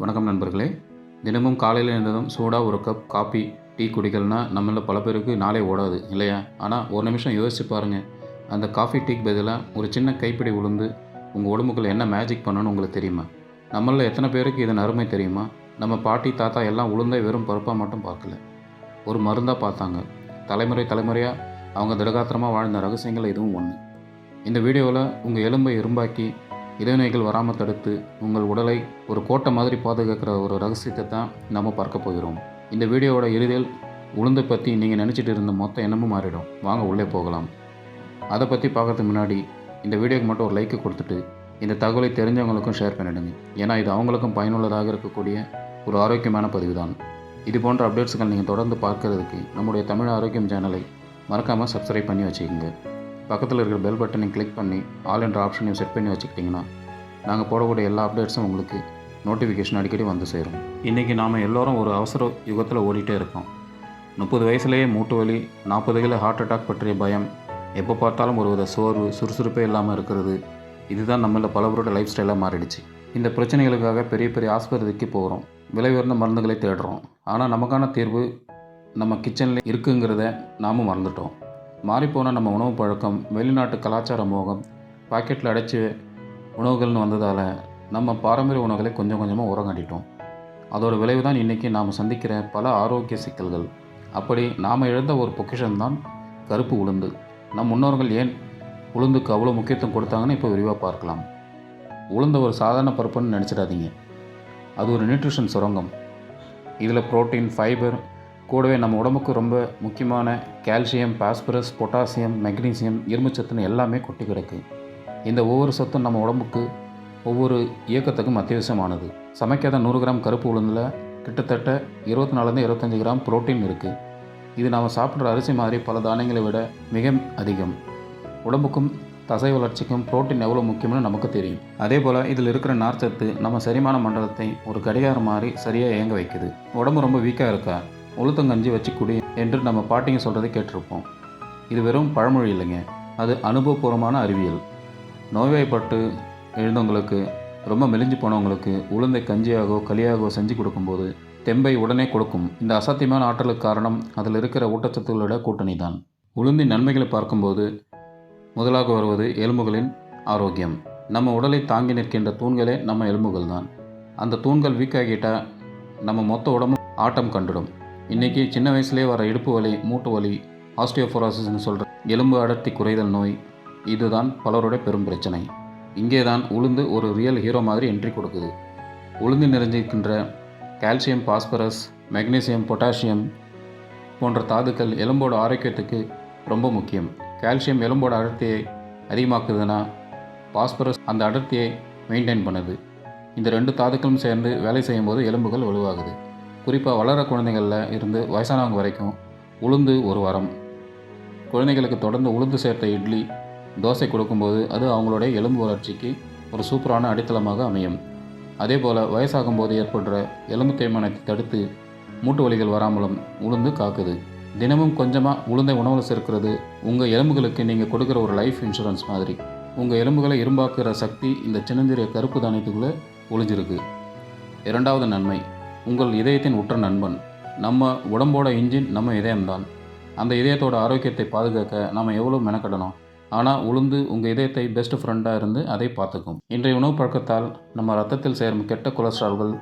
வணக்கம் நண்பர்களே. தினமும் காலையில் எழுந்ததும் சூடாக ஒரு கப் காப்பி, டீ குடிக்கலனா நம்மள பல பேருக்கு நாளே ஓடாது இல்லையா? ஆனால் ஒரு நிமிஷம் யோசிச்சு பாருங்கள். அந்த காஃபி டீக்கு பதிலாக ஒரு சின்ன கைப்பிடி உளுந்து உங்கள் உடம்புக்குள்ள என்ன மேஜிக் பண்ணணும்னு உங்களுக்கு தெரியுமா? நம்மளில் எத்தனை பேருக்கு இதன் அருமை தெரியுமா? நம்ம பாட்டி தாத்தா எல்லாம் உளுந்தை வெறும் பருப்பாக மட்டும் பார்க்கல, ஒரு மருந்தாக பார்த்தாங்க. தலைமுறையாக அவங்க திடகாத்திரமாக வாழ்ந்த ரகசியங்கள் இதுவும் ஒன்று. இந்த வீடியோவில் உங்கள் எலும்பை இரும்பாக்கி இடைநோய்கள் வராமல் தடுத்து உங்கள் உடலை ஒரு கோட்டை மாதிரி பாதுகாக்கிற ஒரு ரகசியத்தை தான் நம்ம பார்க்க போகிறோம். இந்த வீடியோவோட இறுதியில் உளுந்தை பற்றி நீங்கள் நினச்சிட்டு இருந்த மொத்த எண்ணமும் மாறிடும். வாங்க உள்ளே போகலாம். அதை பற்றி பார்க்கறதுக்கு முன்னாடி இந்த வீடியோக்கு மட்டும் ஒரு லைக்கு கொடுத்துட்டு இந்த தகவலை தெரிஞ்சவங்களுக்கும் ஷேர் பண்ணிவிடுங்க. ஏன்னா இது அவங்களுக்கும் பயனுள்ளதாக இருக்கக்கூடிய ஒரு ஆரோக்கியமான பதிவு தான். இது போன்ற அப்டேட்ஸுகள் நீங்கள் தொடர்ந்து பார்க்கறதுக்கு நம்முடைய தமிழ் ஆரோக்கியம் சேனலை மறக்காமல் சப்ஸ்கிரைப் பண்ணி வச்சுக்கோங்க. பக்கத்தில் இருக்கிற பெல் பட்டனை கிளிக் பண்ணி ஆல் என்ற ஆப்ஷனையும் செட் பண்ணி வச்சுக்கிட்டிங்கன்னா நாங்கள் போடக்கூடிய எல்லா அப்டேட்ஸும் உங்களுக்கு நோட்டிஃபிகேஷன் அடிக்கடி வந்து சேரும். இன்றைக்கி நாம் எல்லோரும் ஒரு அவசர யுகத்தில் ஓடிட்டே இருக்கோம். 30 வயசுலேயே மூட்டு வலி, 40 ஹார்ட் அட்டாக் பற்றிய பயம், எப்போ பார்த்தாலும் ஒரு வித சோர்வு, சுறுசுறுப்பே இல்லாமல் இருக்கிறது, இதுதான் நம்மள பலவரோட லைஃப் ஸ்டைலாக மாறிடுச்சு. இந்த பிரச்சனைகளுக்காக பெரிய பெரிய ஆஸ்பத்திரிக்கு போகிறோம், விலை உயர்ந்த மருந்துகளை தேடுறோம். ஆனால் நமக்கான தீர்வு நம்ம கிச்சனில் இருக்குங்கிறத நாமும் மறந்துட்டோம். மாறிப்போன நம்ம உணவு பழக்கம், வெளிநாட்டு கலாச்சார மோகம், பாக்கெட்டில் அடைச்சி உணவுகள்னு வந்ததால் நம்ம பாரம்பரிய உணவுகளை கொஞ்சம் கொஞ்சமாக உரங்கட்டிட்டோம். அதோட விளைவு தான் இன்றைக்கி நாம் சந்திக்கிற பல ஆரோக்கிய சிக்கல்கள். அப்படி நாம் இழந்த ஒரு பொக்கிஷன்தான் கருப்பு உளுந்து. நம் முன்னோர்கள் ஏன் உளுந்துக்கு அவ்வளோ முக்கியத்துவம் கொடுத்தாங்கன்னு இப்போ விரிவாக பார்க்கலாம். உளுந்து ஒரு சாதாரண பருப்புன்னு நினச்சிடாதீங்க. அது ஒரு நியூட்ரிஷன் சுரங்கம். இதில் புரோட்டீன், ஃபைபர், கூடவே நம்ம உடம்புக்கு ரொம்ப முக்கியமான கால்சியம், பாஸ்பரஸ், பொட்டாசியம், மெக்னீசியம், இரும்புச்சத்துன்னு எல்லாமே கொட்டி கிடக்கு. இந்த ஒவ்வொரு சத்தும் நம்ம உடம்புக்கு ஒவ்வொரு இயக்கத்துக்கும் அத்தியாவசியமானது. சமைக்காத 100 கிராம் கருப்பு உளுந்தில் கிட்டத்தட்ட 24-25 கிராம் புரோட்டீன் இருக்குது. இது நாம் சாப்பிட்ற அரிசி மாதிரி பல தானியங்களை விட மிக அதிகம். உடம்புக்கும் தசை வளர்ச்சிக்கும் புரோட்டீன் எவ்வளோ முக்கியம்னு நமக்கு தெரியும். அதே போல் இதில் இருக்கிற நார்ச்சத்து நம்ம செரிமான மண்டலத்தை ஒரு கடிகாரம் மாதிரி சரியாக இயங்க வைக்குது. உடம்பு ரொம்ப வீக்காக இருக்கா, உளுத்தங்கஞ்சி வச்சு குடி என்று நம்ம பாட்டிங்க சொல்கிறதை கேட்டிருப்போம். இது வெறும் பழமொழி இல்லைங்க, அது அனுபவபூர்வமான அறிவியல். நோய்வாய்ப்பட்டு எழுந்தவங்களுக்கு, ரொம்ப மெலிஞ்சு போனவங்களுக்கு உளுந்தை கஞ்சியாகவோ களியாகவோ செஞ்சு கொடுக்கும்போது தெம்பை உடனே கொடுக்கும். இந்த அசாத்தியமான ஆற்றலுக்கு காரணம் அதில் இருக்கிற ஊட்டச்சத்துகளோட கூட்டணி தான். உளுந்தின் நன்மைகளை பார்க்கும்போது முதலாக வருவது எலும்புகளின் ஆரோக்கியம். நம்ம உடலை தாங்கி நிற்கின்ற தூண்களே நம்ம எலும்புகள் தான். அந்த தூண்கள் வீக்காகிட்டால் நம்ம மொத்த உடம்பு ஆட்டம் கண்டுடும். இன்றைக்கி சின்ன வயசுலேயே வர இடுப்பு வலி, மூட்டு வலி, ஆஸ்டியோபோரோசிஸ்ன்னு சொல்கிற எலும்பு அடர்த்தி குறைதல் நோய், இதுதான் பலருடைய பெரும் பிரச்சனை. இங்கே தான் உளுந்து ஒரு ரியல் ஹீரோ மாதிரி என்ட்ரி கொடுக்குது. உளுந்து நிறைஞ்சிருக்கின்ற கால்சியம், பாஸ்பரஸ், மெக்னீசியம், பொட்டாசியம் போன்ற தாதுக்கள் எலும்போட ஆரோக்கியத்துக்கு ரொம்ப முக்கியம். கால்சியம் எலும்போட அடர்த்தியை அதிகமாக்குதுன்னா, பாஸ்பரஸ் அந்த அடர்த்தியை மெயின்டைன் பண்ணுது. இந்த 2 தாதுக்களும் சேர்ந்து வேலை செய்யும்போது எலும்புகள் வலுவாகுது. குறிப்பாக வளர குழந்தைகளில் இருந்து வயசானவங்க வரைக்கும் உளுந்து ஒரு வரம். குழந்தைகளுக்கு தொடர்ந்து உளுந்து சேர்த்த இட்லி, தோசை கொடுக்கும்போது அது அவங்களுடைய எலும்பு வளர்ச்சிக்கு ஒரு சூப்பரான அடித்தளமாக அமையும். அதே போல் வயசாகும்போது ஏற்படுற எலும்பு தேய்மானத்தை தடுத்து மூட்டு வலிகள் வராமலும் உளுந்து காக்குது. தினமும் கொஞ்சமாக உளுந்தை உணவில் சேர்க்கிறது உங்கள் எலும்புகளுக்கு நீங்கள் கொடுக்குற ஒரு லைஃப் இன்சூரன்ஸ் மாதிரி. உங்கள் எலும்புகளை இரும்பாக்குற சக்தி இந்த சின்னஞ்சிறிய கருப்பு தானியத்துக்குள்ளே ஒளிஞ்சிருக்கு. 2வது நன்மை, உங்கள் இதயத்தின் உற்ற நண்பன். நம்ம உடம்போட இன்ஜின் நம்ம இதயம்தான். அந்த இதயத்தோட ஆரோக்கியத்தை பாதுகாக்க நம்ம எவ்வளோ மெனக்கடணும். ஆனால் உளுந்து உங்கள் இதயத்தை பெஸ்ட் ஃப்ரெண்டாக இருந்து அதை பார்த்துக்கும். இன்றைய உணவு பழக்கத்தால் நம்ம ரத்தத்தில் சேரும் கெட்ட கொலஸ்ட்ரால்கள்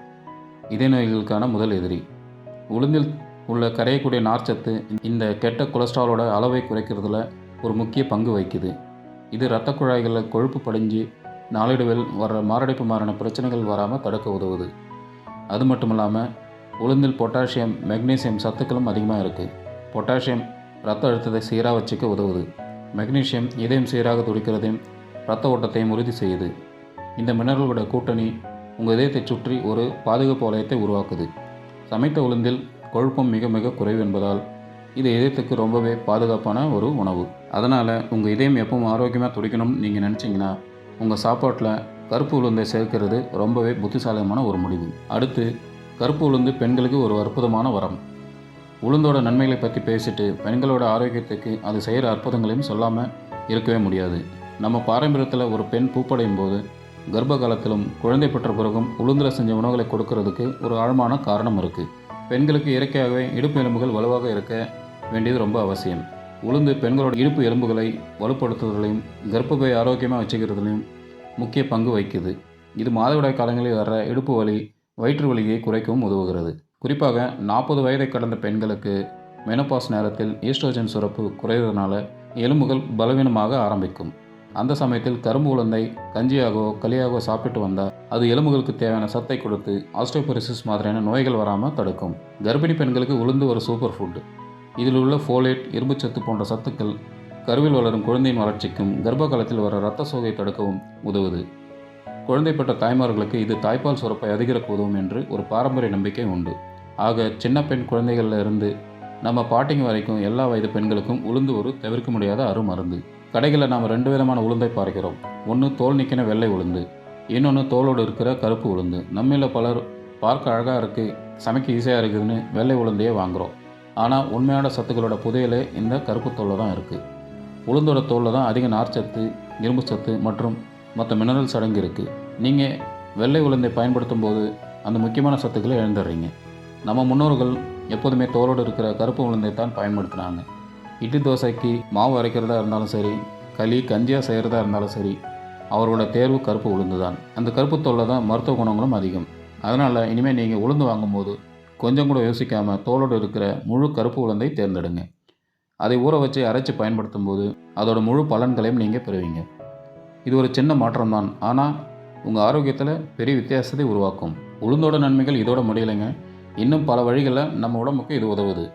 இதய நோய்களுக்கான முதல் எதிரி. உளுந்தில் உள்ள கரையக்கூடிய நார்ச்சத்து இந்த கெட்ட கொலஸ்ட்ராலோட அளவை குறைக்கிறதுல ஒரு முக்கிய பங்கு வகிக்குது. இது இரத்த குழாய்களில் கொழுப்பு படிஞ்சு நாளடைவில் வர மாரடைப்பு மாறான பிரச்சனைகள் வராமல் தடுக்க உதவுது. அது மட்டும் இல்லாமல் உளுந்தில் பொட்டாசியம், மெக்னீசியம் சத்துக்களும் அதிகமாக இருக்குது. பொட்டாசியம் இரத்த அழுத்தத்தை சீராக வச்சுக்க உதவுது. மெக்னீசியம் இதயம் சீராக துடிக்கிறதையும் இரத்த ஓட்டத்தையும் உறுதி செய்யுது. இந்த மினரல்களோட கூட்டணி உங்கள் இதயத்தை சுற்றி ஒரு பாதுகாப்பு வளையத்தை உருவாக்குது. சமைத்த உளுந்தில் கொழுப்பம் மிக மிக குறைவு என்பதால் இது இதயத்துக்கு ரொம்பவே பாதுகாப்பான ஒரு உணவு. அதனால் உங்கள் இதயம் எப்பவும் ஆரோக்கியமாக துடிக்கணும்னு நீங்கள் நினச்சிங்கன்னா உங்கள் சாப்பாட்டில் கருப்பு உளுந்தை சேர்க்கிறது ரொம்பவே புத்திசாலியான ஒரு முடிவு. அடுத்து, கருப்பு உளுந்து பெண்களுக்கு ஒரு அற்புதமான வரம். உளுந்தோட நன்மைகளை பற்றி பேசிட்டு பெண்களோட ஆரோக்கியத்துக்கு அது செய்கிற அற்புதங்களையும் சொல்லாமல் இருக்கவே முடியாது. நம்ம பாரம்பரியத்தில் ஒரு பெண் பூப்படையும் போது கர்ப்ப காலத்திலும் குழந்தை பெற்ற பிறகும் உளுந்தில் செஞ்ச உணவுகளை கொடுக்கறதுக்கு ஒரு ஆழமான காரணம் இருக்குது. பெண்களுக்கு இயற்கையாகவே இடுப்பு எலும்புகள் வலுவாக இருக்க வேண்டியது ரொம்ப அவசியம். உளுந்து பெண்களோட இடுப்பு எலும்புகளை வலுப்படுத்துவதிலையும் கர்ப்பப்பை ஆரோக்கியமாக வச்சுக்கிறதுலையும் முக்கிய பங்கு வகிக்குது. இது மாதவிடாய் காலங்களில் வர்ற இடுப்பு வலி, வயிற்று வலியை குறைக்கவும் உதவுகிறது. குறிப்பாக 40 வயதை கடந்த பெண்களுக்கு மெனோபாஸ் நேரத்தில் ஈஸ்ட்ரோஜன் சுரப்பு குறைவதனால எலும்புகள் பலவீனமாக ஆரம்பிக்கும். அந்த சமயத்தில் கரும்பு உளுந்தை கஞ்சியாகவோ களியாகவோ சாப்பிட்டு வந்தால் அது எலும்புகளுக்கு தேவையான சத்தை கொடுத்து ஆஸ்டியோபோரோசிஸ் மாதிரியான நோய்கள் வராமல் தடுக்கும். கர்ப்பிணி பெண்களுக்கு உளுந்து ஒரு சூப்பர் ஃபுட். இதில் உள்ள ஃபோலேட், இரும்புச்சத்து போன்ற சத்துக்கள் கருவில் வளரும் குழந்தையின் வளர்ச்சிக்கும் கர்ப்ப காலத்தில் வர இரத்த சோகை தடுக்கவும் உதவுது. குழந்தை பெற்ற தாய்மார்களுக்கு இது தாய்ப்பால் சுரப்பை அதிகரிக்க உதவும் என்று ஒரு பாரம்பரிய நம்பிக்கை உண்டு. ஆக சின்ன பெண் குழந்தைகளில் இருந்து நம்ம பாட்டிங்க வரைக்கும் எல்லா வயது பெண்களுக்கும் உளுந்து ஒரு தவிர்க்க முடியாத அருமருந்து. கடைகளில் நாம் 2 விதமான உளுந்தை பார்க்கிறோம். ஒன்று தோல் நீக்கின வெள்ளை உளுந்து, இன்னொன்று தோலோடு இருக்கிற கருப்பு உளுந்து. நம்மள பலர் பார்க்க அழகாக இருக்குது, சமைக்க ஈஸியாக இருக்குதுன்னு வெள்ளை உளுந்தையே வாங்குகிறோம். ஆனால் உண்மையான சத்துக்களோட புதையலே இந்த கருப்பு தோலில் தான் இருக்குது. உளுந்தோட தோலில் தான் அதிக நார்ச்சத்து, இரும்பு சத்து மற்றும் மற்ற மினரல்ஸ் அடங்கி இருக்குது. நீங்கள் வெள்ளை உளுந்தை பயன்படுத்தும் போது அந்த முக்கியமான சத்துக்களை இழந்துடுறீங்க. நம்ம முன்னோர்கள் எப்போதுமே தோலோடு இருக்கிற கருப்பு உளுந்தை தான் பயன்படுத்தினாங்க. இட்லி தோசைக்கு மாவு அரைக்கிறதா இருந்தாலும் சரி, களி கஞ்சியாக செய்கிறதா இருந்தாலும் சரி, அவரோட தேர்வு கருப்பு உளுந்து தான். அந்த கருப்பு தோலில் தான் மருத்துவ குணங்களும் அதிகம். அதனால் இனிமேல் நீங்கள் உளுந்து வாங்கும்போது கொஞ்சம் கூட யோசிக்காமல் தோலோடு இருக்கிற முழு கருப்பு உளுந்தை தேர்ந்தெடுங்க. அதை ஊற வச்சு அரைச்சி பயன்படுத்தும் போது அதோட முழு பலன்களையும் நீங்கள் பெறுவீங்க. இது ஒரு சின்ன மாற்றம் தான், ஆனால் உங்கள் ஆரோக்கியத்தில் பெரிய வித்தியாசத்தை உருவாக்கும். உளுந்தோட நன்மைகள் இதோட முடியலைங்க. இன்னும் பல வழிகளில் நம்ம உடம்புக்கு இது உதவுது.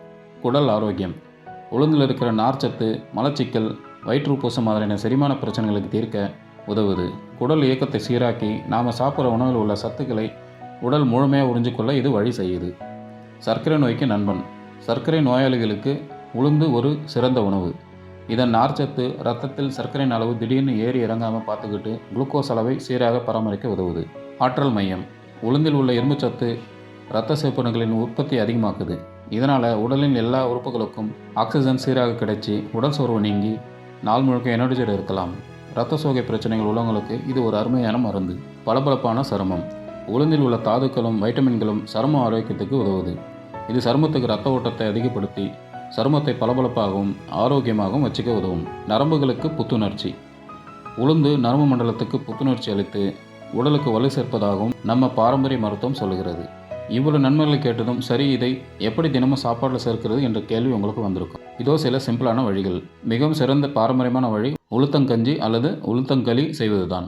குடல் ஆரோக்கியம். உளுந்தில் இருக்கிற நார்ச்சத்து மலச்சிக்கல், வயிற்றுப்பூசம் மாதிரியான செரிமான பிரச்சனைகளுக்கு தீர்க்க உதவுது. குடல் இயக்கத்தை சீராக்கி நாம் சாப்பிட்ற உணவில் உள்ள சத்துக்களை உடல் முழுமையாக உறிஞ்சிக்கொள்ள இது வழி செய்யுது. சர்க்கரை நோய்க்கு நண்பன். சர்க்கரை நோயாளிகளுக்கு உளுந்து ஒரு சிறந்த உணவு. இதன் நார்ச்சத்து இரத்தத்தில் சர்க்கரையின் அளவு திடீர்னு ஏறி இறங்காமல் பார்த்துக்கிட்டு குளுக்கோஸ் அளவை சீராக பராமரிக்க உதவுது. ஆற்றல் மையம். உளுந்தில் உள்ள இரும்புச்சத்து இரத்த சிவப்பணுக்களின் உற்பத்தி அதிகமாக்குது. இதனால் உடலின் எல்லா உறுப்புகளுக்கும் ஆக்சிஜன் சீராக கிடைச்சி உடல் சோர்வு நீங்கி நாள் முழுக்க எனர்ஜியோடு இருக்கலாம். இரத்த சோகை பிரச்சனைகள் உள்ளவங்களுக்கு இது ஒரு அருமையான மருந்து. பளபளப்பான சருமம். உளுந்தில் உள்ள தாதுக்களும் வைட்டமின்களும் சரும ஆரோக்கியத்துக்கு உதவுது. இது சருமத்துக்கு இரத்த ஓட்டத்தை அதிகப்படுத்தி சருமத்தை பளபளப்பாகவும் ஆரோக்கியமாகவும் வச்சுக்க உதவும். நரம்புகளுக்கு புத்துணர்ச்சி. உளுந்து நரம்பு மண்டலத்துக்கு புத்துணர்ச்சி அளித்து உடலுக்கு வலு சேர்ப்பதாகவும் நம்ம பாரம்பரிய மருத்துவம் சொல்லுகிறது. இவ்வளவு நன்மைகளை கேட்டதும் சரி, இதை எப்படி தினமும் சாப்பாட்டில் சேர்க்கிறது என்ற கேள்வி உங்களுக்கு வந்திருக்கும். இதோ சில சிம்பிளான வழிகள். மிகவும் சிறந்த பாரம்பரியமான வழி உளுத்தங்கஞ்சி அல்லது உளுத்தங்களி செய்வது தான்.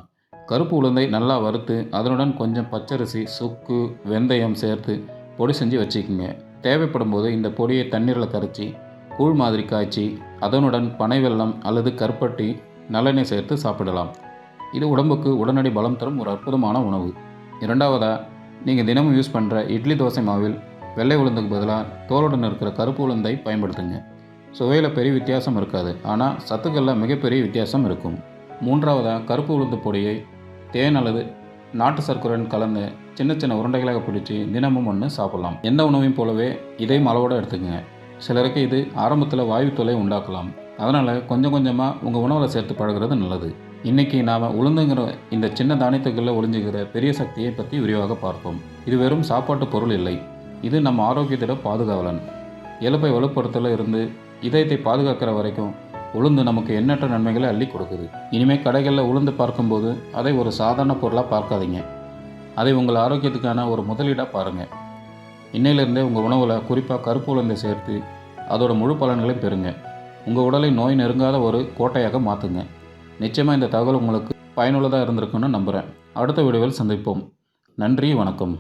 கருப்பு உளுந்தை நல்லா வறுத்து அதனுடன் கொஞ்சம் பச்சரிசி, சுக்கு, வெந்தயம் சேர்த்து பொடி செஞ்சு வச்சுக்கோங்க. தேவைப்படும் போது இந்த பொடியை தண்ணீரில் கரைச்சி கூழ் மாதிரி காய்ச்சி அதனுடன் பனை வெல்லம் அல்லது கருப்பட்டி, நல்லெண்ணெய் சேர்த்து சாப்பிடலாம். இது உடம்புக்கு உடனடி பலம் தரும் ஒரு அற்புதமான உணவு. இரண்டாவதாக, நீங்கள் தினமும் யூஸ் பண்ணுற இட்லி தோசை மாவில் வெள்ளை உளுந்துக்கு பதிலாக தோலுடன் இருக்கிற கருப்பு உளுந்தை பயன்படுத்துங்க. சுவையில் பெரிய வித்தியாசம் இருக்காது, ஆனால் சத்துக்களில் மிகப்பெரிய வித்தியாசம் இருக்கும். மூன்றாவதாக, கருப்பு உளுந்து பொடியை தேன் அல்லது நாட்டு சர்க்கரையுடன் கலந்து சின்ன சின்ன உருண்டைகளாக பிடிச்சி தினமும் ஒன்று சாப்பிட்லாம். எந்த உணவையும் போலவே இதையும் அளவோடு எடுத்துக்கங்க. சிலருக்கு இது ஆரம்பத்தில் வாயு தொல்லை உண்டாக்கலாம். அதனால் கொஞ்சம் கொஞ்சமாக உங்கள் உணவில் சேர்த்து பழகிறது நல்லது. இன்றைக்கி நாம் உளுந்துங்கிற இந்த சின்ன தானியத்துக்குள்ளே ஒளிஞ்சுக்கிற பெரிய சக்தியை பற்றி விரிவாக பார்ப்போம். இது வெறும் சாப்பாட்டு பொருள் இல்லை, இது நம்ம ஆரோக்கியத்தோட பாதுகாவலன். எலும்பை வலுப்படுத்தல இருந்து இதயத்தை பாதுகாக்கிற வரைக்கும் உளுந்து நமக்கு எண்ணற்ற நன்மைகளை அள்ளி கொடுக்குது. இனிமேல் கடைகளில் உளுந்து பார்க்கும்போது அதை ஒரு சாதாரண பொருளாக பார்க்காதீங்க, அதை உங்கள் ஆரோக்கியத்துக்கான ஒரு முதலீடாக பாருங்கள். இன்னையிலிருந்தே உங்கள் உணவில் குறிப்பாக கருப்பு உளுந்தை சேர்த்து அதோட முழு பலன்களையும் பெறுங்க. உங்கள் உடலை நோய் நெருங்காத ஒரு கோட்டையாக மாற்றுங்க. நிச்சயமாக இந்த தகவல் உங்களுக்கு பயனுள்ளதாக இருந்திருக்குன்னு நம்புகிறேன். அடுத்த வீடியோவில் சந்திப்போம். நன்றி, வணக்கம்.